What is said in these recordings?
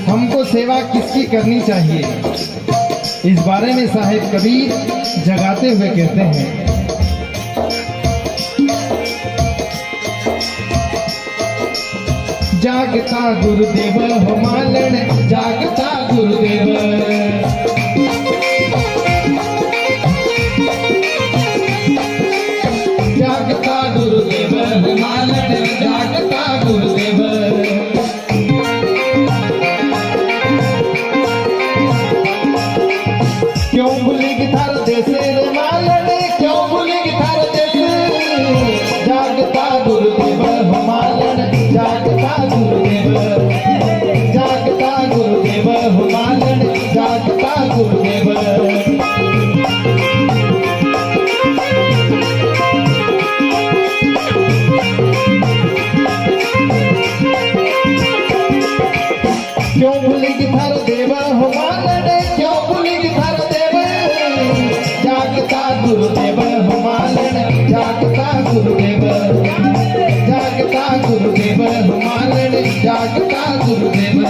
हमको सेवा किसकी करनी चाहिए, इस बारे में साहिब कबीर जगाते हुए कहते हैं। जागता गुरुदेव हो मालन, जागता गुरुदेव, जागता गुरुदेव हो मालन, जागता गुरुदेव। क्यों भूली गिटार देसे रे मालन, क्यों भूली गिटार देसे, जागता गुरुदेव हो मालन, जागता गुरुदेव, जागता गुरुदेव हो मालन, जागता गुरुदेव। क्यों भूली गिटार देव हो मालन, क्यों भूली गिटार देव, जागता गुरुदेव हो मालन, जागता गुरुदेव, जागता गुरुदेव हो मालन, जागता गुरुदेव।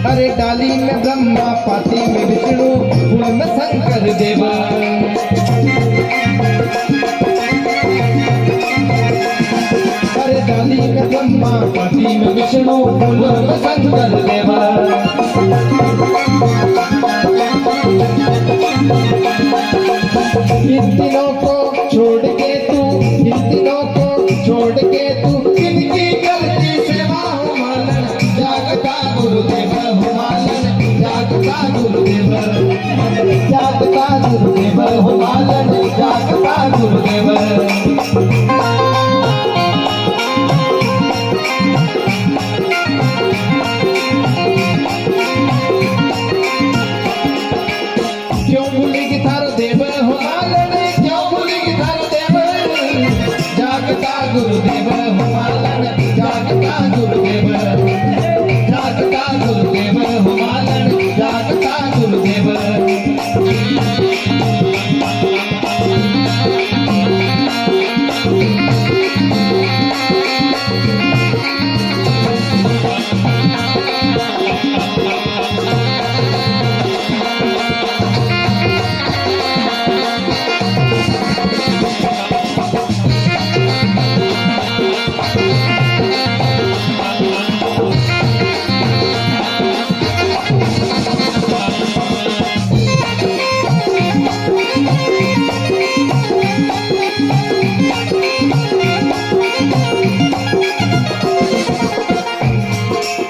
अरे डाली में ब्रह्मा, पाती में विष्णु, फूल में शंकर देवा। अरे डाली में ब्रह्मा, पाती में विष्णु, फूल में शंकर देवा। इन तीनों को छोड़ के तू, इन तीनों को छोड़ के तू, किनकी करती सेवा हो मालन, जागता गुरुदेव हो मालन, जागता गुरुदेव, जागता गुरुदेव हो मालन, जागता गुरुदेव। क्यों भूली गिटार देव हो मालन, क्यों भूली गिटार देव, जागता गुरुदेव हो मालन, जागता गुरुदेव, जागता गुरुदेव हो मालन, जागता गुरुदेव।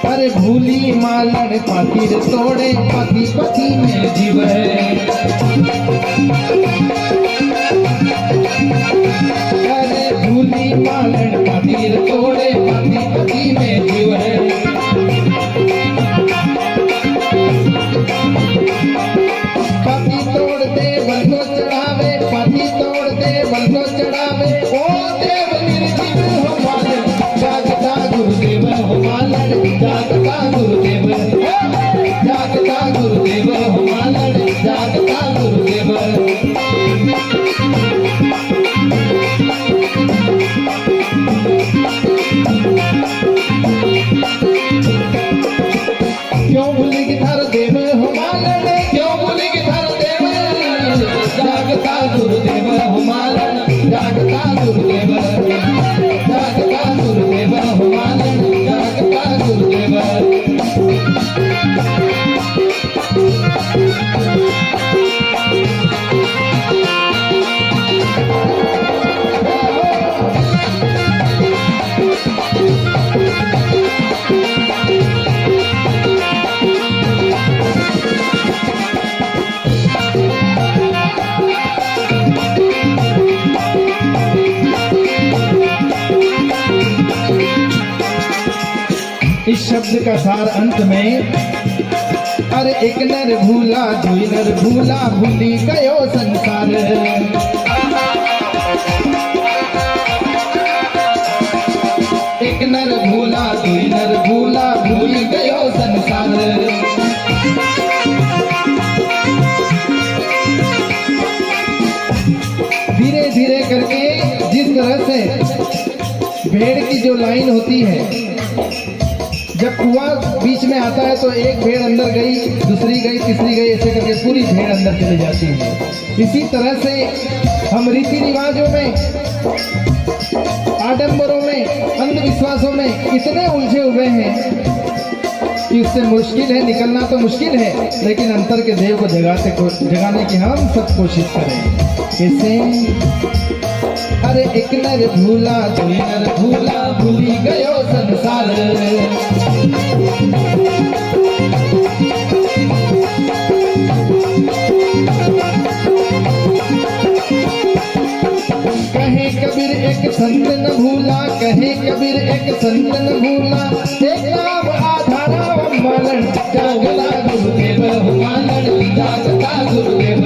अरे भूली मालन पातिर तोड़े, पति पति में जीव है। अरे भूली मालन पातिर तोड़े, पति पति में जीव है। पति तोड़ दे बल को चढ़ावे, पति तोड़ दे बल को चढ़ावे, ओ देव निर्जीव हो मालन, जागता गुरुदेव हो मालन, जागता गुरुदेव, जागता गुरुदेव हो मालन, जागता गुरुदेव। क्यों भूली गिटार देव हो मालन, क्यों भूली गिटार देव, इस शब्द का सार अंत में, अरे एक नर भूला दुई नर भूला भूली गयो संसार। एक नर भूला दुई नर भूला भूली गयो संसार। धीरे धीरे करके जिस तरह से भेड़ की जो लाइन होती है, जब कुआं बीच में आता है तो एक भेड़ अंदर गई, दूसरी गई, तीसरी गई, ऐसे करके पूरी भेड़ अंदर चली जाती है। इसी तरह से हम रीति रिवाजों में, आडंबरों में, अंधविश्वासों में इतने उलझे हुए हैं कि उससे मुश्किल है निकलना, तो मुश्किल है, लेकिन अंतर के देव को जगाने की हम सब कोशिश करें। कैसे? अरे एक नर भूला दुई नर भूला भूली गयो संसार। कहे कबीर एक संत न भूला, कहे कबीर एक संत न भूला, एक नाम आधारा मालन, जागता गुरुदेव मालन, जागता गुरुदेव